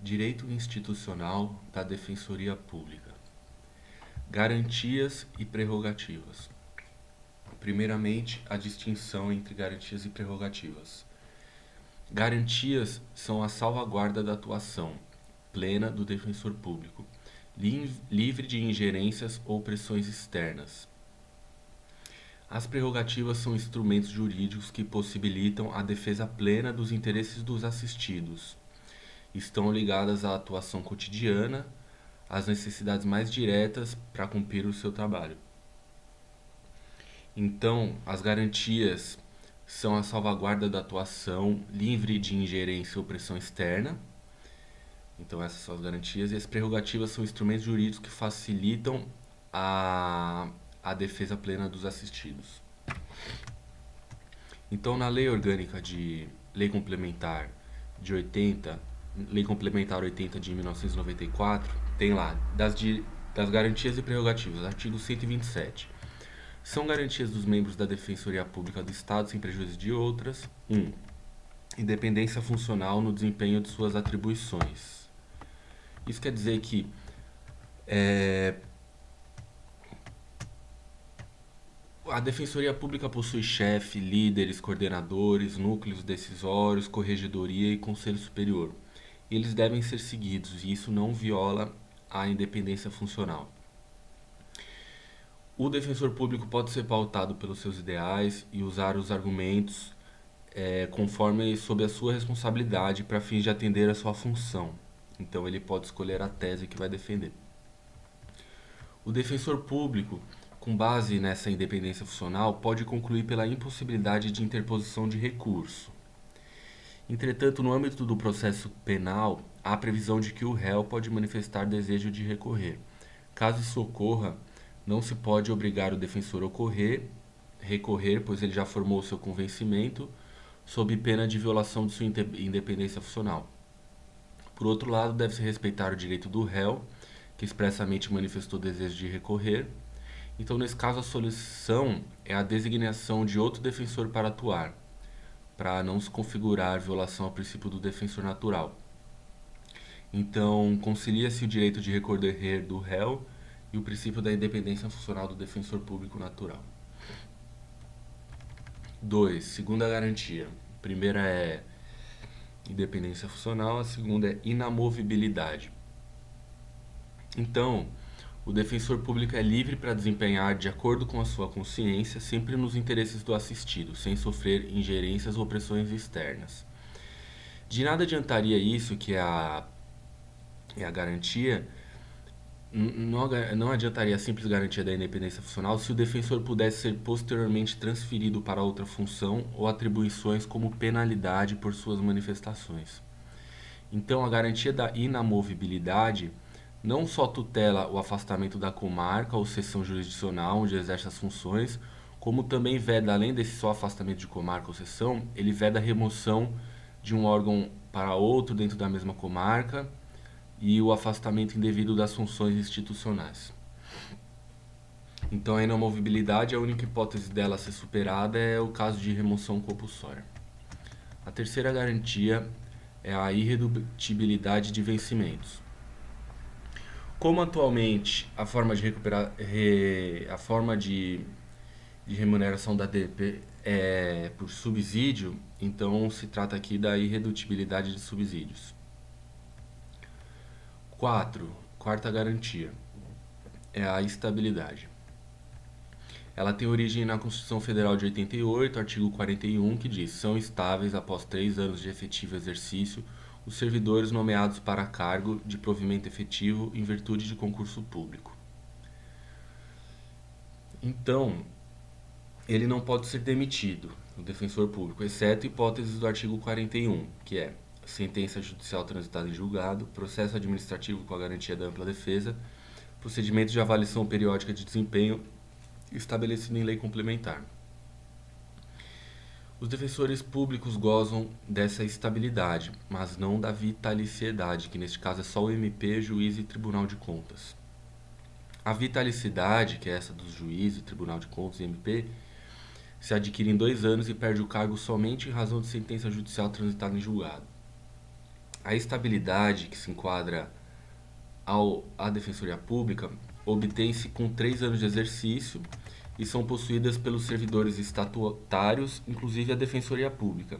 Direito institucional da Defensoria Pública. Garantias e prerrogativas. Primeiramente, a distinção entre garantias e prerrogativas. Garantias são a salvaguarda da atuação plena do defensor público, livre de ingerências ou pressões externas. As prerrogativas são instrumentos jurídicos que possibilitam a defesa plena dos interesses dos assistidos. Estão ligadas à atuação cotidiana, às necessidades mais diretas para cumprir o seu trabalho. Então, as garantias são a salvaguarda da atuação livre de ingerência ou pressão externa. Então, essas são as garantias. E as prerrogativas são instrumentos jurídicos que facilitam a defesa plena dos assistidos. Então, na Lei Orgânica de Lei Complementar de 80, Lei Complementar 80 de 1994, tem lá das garantias e prerrogativas, artigo 127. São garantias dos membros da Defensoria Pública do Estado, sem prejuízo de outras. 1. Independência funcional no desempenho de suas atribuições. Isso quer dizer que a Defensoria Pública possui chefe, líderes, coordenadores, núcleos decisórios, corregedoria e conselho superior. Eles devem ser seguidos e isso não viola a independência funcional. O defensor público pode ser pautado pelos seus ideais e usar os argumentos conforme sob a sua responsabilidade para fins de atender a sua função. Então ele pode escolher a tese que vai defender. O defensor público, com base nessa independência funcional, pode concluir pela impossibilidade de interposição de recurso. Entretanto, no âmbito do processo penal, há a previsão de que o réu pode manifestar desejo de recorrer. Caso isso ocorra, não se pode obrigar o defensor a recorrer, pois ele já formou seu convencimento, sob pena de violação de sua independência funcional. Por outro lado, deve-se respeitar o direito do réu, que expressamente manifestou desejo de recorrer. Então, nesse caso, a solução é a designação de outro defensor para atuar, para não se configurar violação ao princípio do defensor natural. Então, concilia-se o direito de recorrer do réu e o princípio da independência funcional do defensor público natural. 2. Segunda garantia. A primeira é independência funcional, a segunda é inamovibilidade. Então, o defensor público é livre para desempenhar de acordo com a sua consciência, sempre nos interesses do assistido, sem sofrer ingerências ou pressões externas. De nada adiantaria isso, que é a garantia, não adiantaria a simples garantia da independência funcional se o defensor pudesse ser posteriormente transferido para outra função ou atribuições como penalidade por suas manifestações. Então, a garantia da inamovibilidade não só tutela o afastamento da comarca ou seção jurisdicional onde exerce as funções, como também veda, além desse só afastamento de comarca ou seção, ele veda a remoção de um órgão para outro dentro da mesma comarca e o afastamento indevido das funções institucionais. Então, a inamovibilidade, a única hipótese dela ser superada é o caso de remoção compulsória. A terceira garantia é a irredutibilidade de vencimentos. Como atualmente a forma de remuneração da DP é por subsídio, então se trata aqui da irredutibilidade de subsídios. 4. Quarta garantia é a estabilidade. Ela tem origem na Constituição Federal de 88, artigo 41, que diz: são estáveis após 3 anos de efetivo exercício os servidores nomeados para cargo de provimento efetivo em virtude de concurso público. Então, ele não pode ser demitido, o defensor público, exceto hipóteses do artigo 41, que é sentença judicial transitada em julgado, processo administrativo com a garantia da ampla defesa, procedimento de avaliação periódica de desempenho estabelecido em lei complementar. Os defensores públicos gozam dessa estabilidade, mas não da vitaliciedade, que neste caso é só o MP, juiz e Tribunal de Contas. A vitaliciedade, que é essa dos juízes, Tribunal de Contas e MP, se adquire em 2 anos e perde o cargo somente em razão de sentença judicial transitada em julgado. A estabilidade que se enquadra à Defensoria Pública obtém-se com 3 anos de exercício e são possuídas pelos servidores estatutários, inclusive a Defensoria Pública.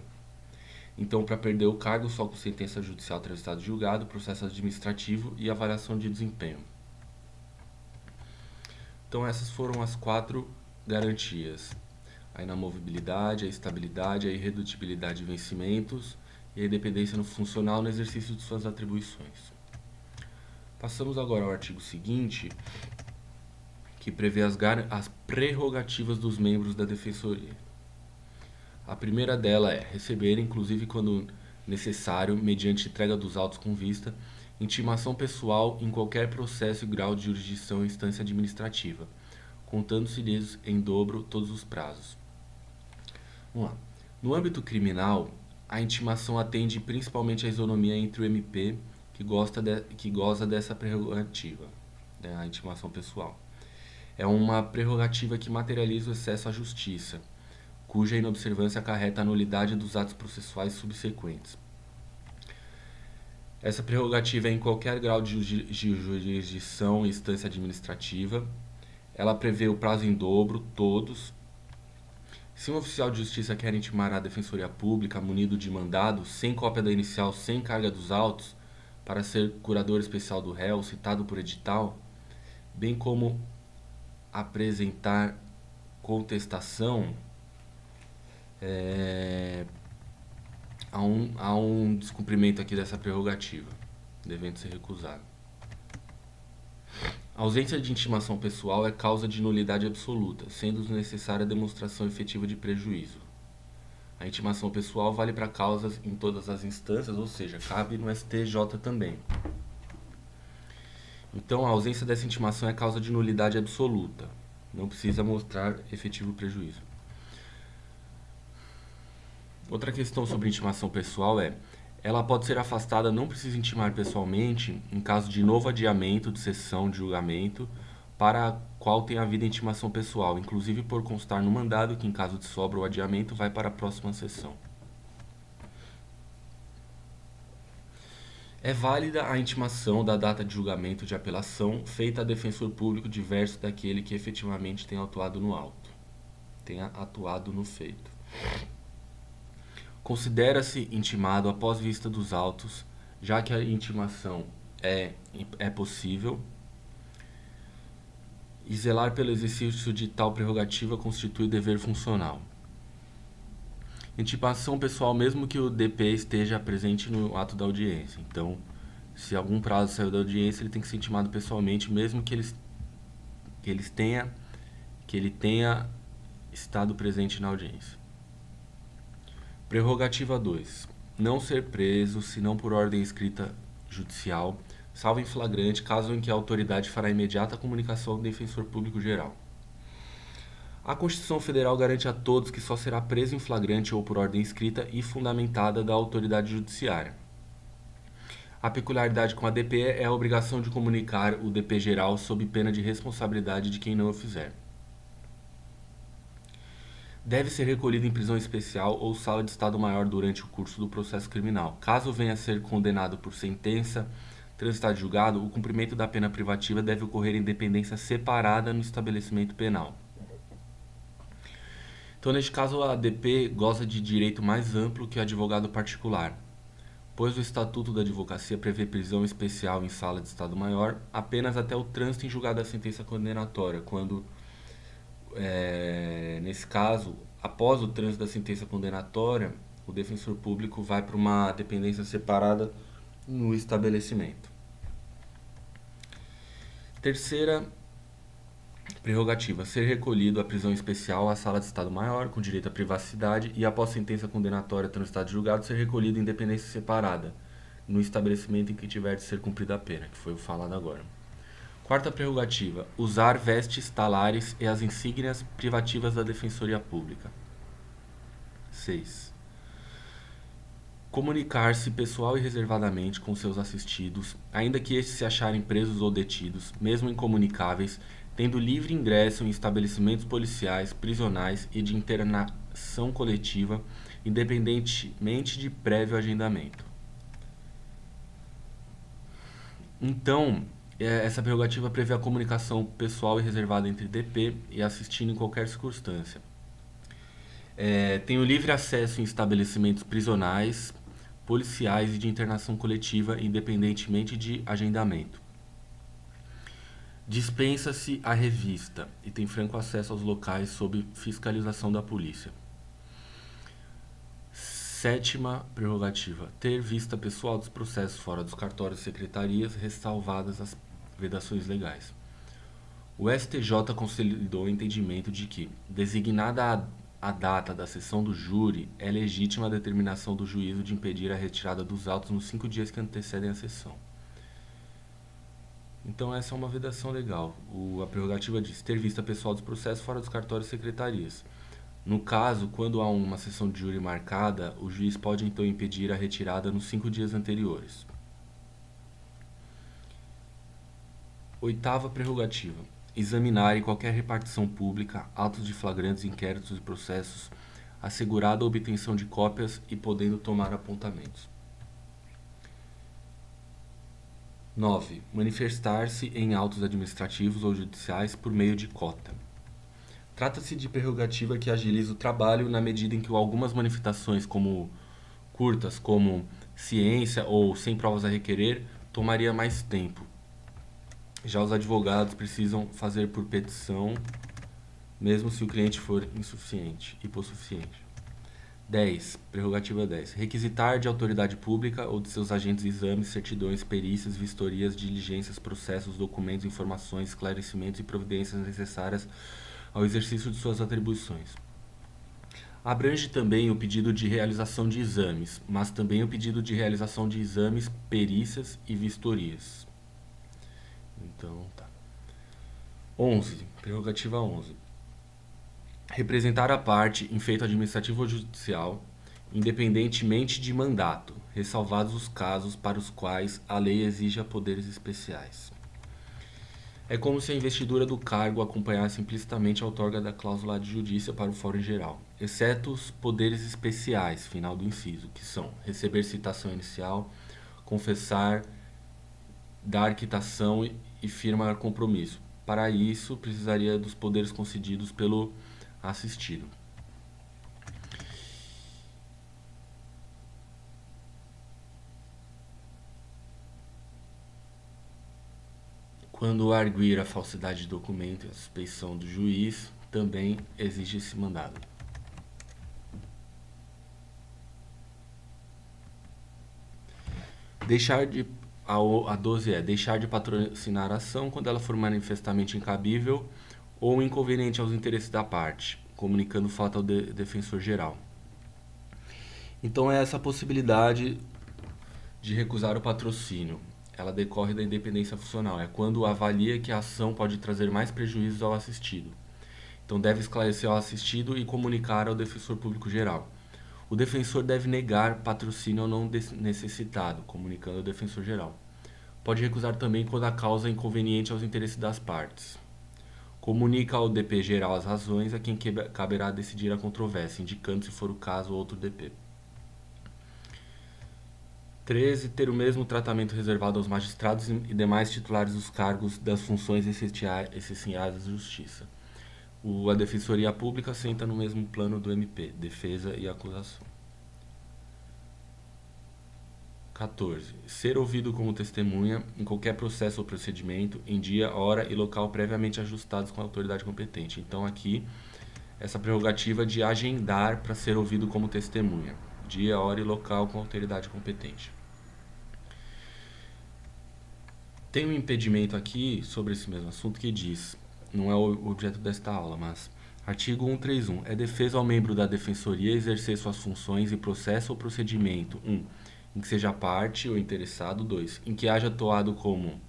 Então, para perder o cargo, só com sentença judicial transitada e julgado, processo administrativo e avaliação de desempenho. Então, essas foram as 4 garantias: a inamovibilidade, a estabilidade, a irredutibilidade de vencimentos e a independência no funcional no exercício de suas atribuições. Passamos agora ao artigo seguinte, que prevê as prerrogativas dos membros da Defensoria. A primeira dela é receber, inclusive quando necessário, mediante entrega dos autos com vista, intimação pessoal em qualquer processo e grau de jurisdição em instância administrativa, contando-se-lhes em dobro todos os prazos. Vamos lá. No âmbito criminal, a intimação atende principalmente à isonomia entre o MP, que goza dessa prerrogativa, né, a intimação pessoal. É uma prerrogativa que materializa o acesso à justiça, cuja inobservância acarreta a nulidade dos atos processuais subsequentes. Essa prerrogativa é em qualquer grau de jurisdição e instância administrativa. Ela prevê o prazo em dobro, todos. Se um oficial de justiça quer intimar a Defensoria Pública munido de mandado, sem cópia da inicial, sem carga dos autos, para ser curador especial do réu, citado por edital, bem como apresentar contestação, há um descumprimento aqui dessa prerrogativa, devendo ser recusado. A ausência de intimação pessoal é causa de nulidade absoluta, sendo necessária a demonstração efetiva de prejuízo. A intimação pessoal vale para causas em todas as instâncias, ou seja, cabe no STJ também. Então, a ausência dessa intimação é causa de nulidade absoluta. Não precisa mostrar efetivo prejuízo. Outra questão sobre intimação pessoal é: ela pode ser afastada, não precisa intimar pessoalmente, em caso de novo adiamento de sessão de julgamento, para a qual tem havido intimação pessoal, inclusive por constar no mandado que, em caso de sobra ou adiamento, vai para a próxima sessão. É válida a intimação da data de julgamento de apelação feita a defensor público diverso daquele que efetivamente tenha atuado no feito. Considera-se intimado após vista dos autos, já que a intimação é possível, e zelar pelo exercício de tal prerrogativa constitui dever funcional. Intimação pessoal, mesmo que o DP esteja presente no ato da audiência. Então, se algum prazo saiu da audiência, ele tem que ser intimado pessoalmente, mesmo que ele tenha estado presente na audiência. Prerrogativa 2. Não ser preso, senão por ordem escrita judicial, salvo em flagrante, caso em que a autoridade fará imediata comunicação ao defensor público geral. A Constituição Federal garante a todos que só será preso em flagrante ou por ordem escrita e fundamentada da autoridade judiciária. A peculiaridade com a DP é a obrigação de comunicar o DP geral sob pena de responsabilidade de quem não o fizer. Deve ser recolhido em prisão especial ou sala de estado maior durante o curso do processo criminal. Caso venha a ser condenado por sentença transitada e julgado, o cumprimento da pena privativa deve ocorrer em dependência separada no estabelecimento penal. Então, neste caso, a ADP goza de direito mais amplo que o advogado particular, pois o Estatuto da Advocacia prevê prisão especial em sala de estado maior apenas até o trânsito em julgado da sentença condenatória, quando nesse caso, após o trânsito da sentença condenatória, o defensor público vai para uma dependência separada no estabelecimento. Terceira prerrogativa: ser recolhido à prisão especial à sala de estado maior, com direito à privacidade, e após sentença condenatória transitada e julgado, ser recolhido em dependência separada no estabelecimento em que tiver de ser cumprida a pena, que foi o falado agora. Quarta prerrogativa: usar vestes, talares e as insígnias privativas da Defensoria Pública. 6. Comunicar-se pessoal e reservadamente com seus assistidos, ainda que estes se acharem presos ou detidos, mesmo incomunicáveis, tendo livre ingresso em estabelecimentos policiais, prisionais e de internação coletiva, independentemente de prévio agendamento. Então, essa prerrogativa prevê a comunicação pessoal e reservada entre DP e assistindo em qualquer circunstância. Tem o livre acesso em estabelecimentos prisionais, policiais e de internação coletiva, independentemente de agendamento. Dispensa-se a revista e tem franco acesso aos locais sob fiscalização da polícia. Sétima prerrogativa: ter vista pessoal dos processos fora dos cartórios e secretarias, ressalvadas as vedações legais. O STJ consolidou o entendimento de que, designada a data da sessão do júri, é legítima a determinação do juízo de impedir a retirada dos autos nos 5 dias que antecedem a sessão. Então essa é uma vedação legal. A prerrogativa diz ter vista pessoal dos processos fora dos cartórios e secretarias. No caso, quando há uma sessão de júri marcada, o juiz pode então impedir a retirada nos 5 dias anteriores. Oitava prerrogativa: examinar em qualquer repartição pública autos de flagrantes, inquéritos e processos, assegurada a obtenção de cópias e podendo tomar apontamentos. 9. Manifestar-se em autos administrativos ou judiciais por meio de cota. Trata-se de prerrogativa que agiliza o trabalho na medida em que algumas manifestações curtas, como ciência ou sem provas a requerer, tomaria mais tempo. Já os advogados precisam fazer por petição, mesmo se o cliente for hipossuficiente. 10. Prerrogativa 10. Requisitar de autoridade pública ou de seus agentes exames, certidões, perícias, vistorias, diligências, processos, documentos, informações, esclarecimentos e providências necessárias ao exercício de suas atribuições. Abrange também o pedido de realização de exames, mas também o pedido de realização de exames, perícias e vistorias. Então, tá. 11. Prerrogativa 11. Representar a parte em feito administrativo ou judicial, independentemente de mandato, ressalvados os casos para os quais a lei exija poderes especiais. É como se a investidura do cargo acompanhasse implicitamente a outorga da cláusula de judícia para o fórum geral, exceto os poderes especiais, final do inciso, que são receber citação inicial, confessar, dar quitação e firmar compromisso. Para isso, precisaria dos poderes concedidos pelo assistido. Quando arguir a falsidade de documento e a suspeição do juiz, também exige esse mandado. A 12 é deixar de patrocinar a ação quando ela for manifestamente incabível ou inconveniente aos interesses da parte, comunicando o fato ao defensor geral. Então é essa possibilidade de recusar o patrocínio. Ela decorre da independência funcional. É quando avalia que a ação pode trazer mais prejuízos ao assistido. Então deve esclarecer ao assistido e comunicar ao defensor público geral. O defensor deve negar patrocínio ao não necessitado, comunicando ao defensor geral. Pode recusar também quando a causa é inconveniente aos interesses das partes. Comunica ao DP geral as razões a quem caberá decidir a controvérsia, indicando, se for o caso, outro DP. 13. Ter o mesmo tratamento reservado aos magistrados e demais titulares dos cargos das funções essenciais da Justiça. A Defensoria Pública assenta no mesmo plano do MP, defesa e acusação. 14. Ser ouvido como testemunha em qualquer processo ou procedimento, em dia, hora e local previamente ajustados com a autoridade competente. Então aqui, essa prerrogativa de agendar para ser ouvido como testemunha. Dia, hora e local com a autoridade competente. Tem um impedimento aqui sobre esse mesmo assunto que diz, não é o objeto desta aula, mas artigo 131, é defesa ao membro da defensoria exercer suas funções em processo ou procedimento 1. Em que seja parte ou interessado 2. Em que haja atuado como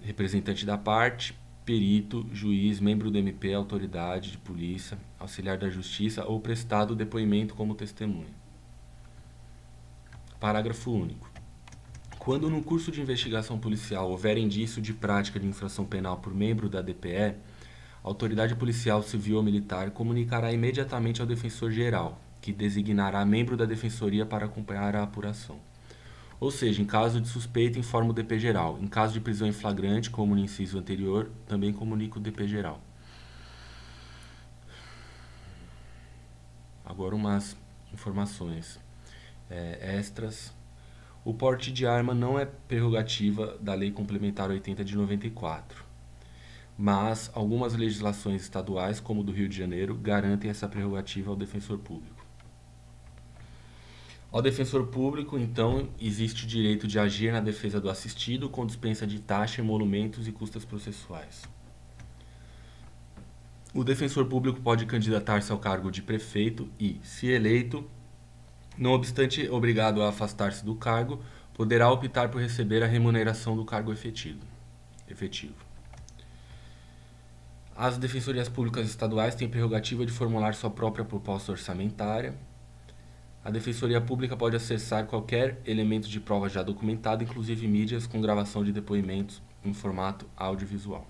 representante da parte, perito, juiz, membro do MP, autoridade de polícia, auxiliar da justiça ou prestado depoimento como testemunha. Parágrafo único. Quando no curso de investigação policial houver indício de prática de infração penal por membro da DPE, a autoridade policial civil ou militar comunicará imediatamente ao defensor geral, que designará membro da defensoria para acompanhar a apuração. Ou seja, em caso de suspeita, informa o DP geral. Em caso de prisão em flagrante, como no inciso anterior, também comunica o DP geral. Agora umas informações extras. O porte de arma não é prerrogativa da Lei Complementar 80 de 94, mas algumas legislações estaduais, como o do Rio de Janeiro, garantem essa prerrogativa ao defensor público. Ao defensor público, então, existe o direito de agir na defesa do assistido com dispensa de taxa, emolumentos e custas processuais. O defensor público pode candidatar-se ao cargo de prefeito e, se eleito, não obstante obrigado a afastar-se do cargo, poderá optar por receber a remuneração do cargo efetivo. As defensorias públicas estaduais têm prerrogativa de formular sua própria proposta orçamentária. A Defensoria Pública pode acessar qualquer elemento de prova já documentado, inclusive mídias com gravação de depoimentos em formato audiovisual.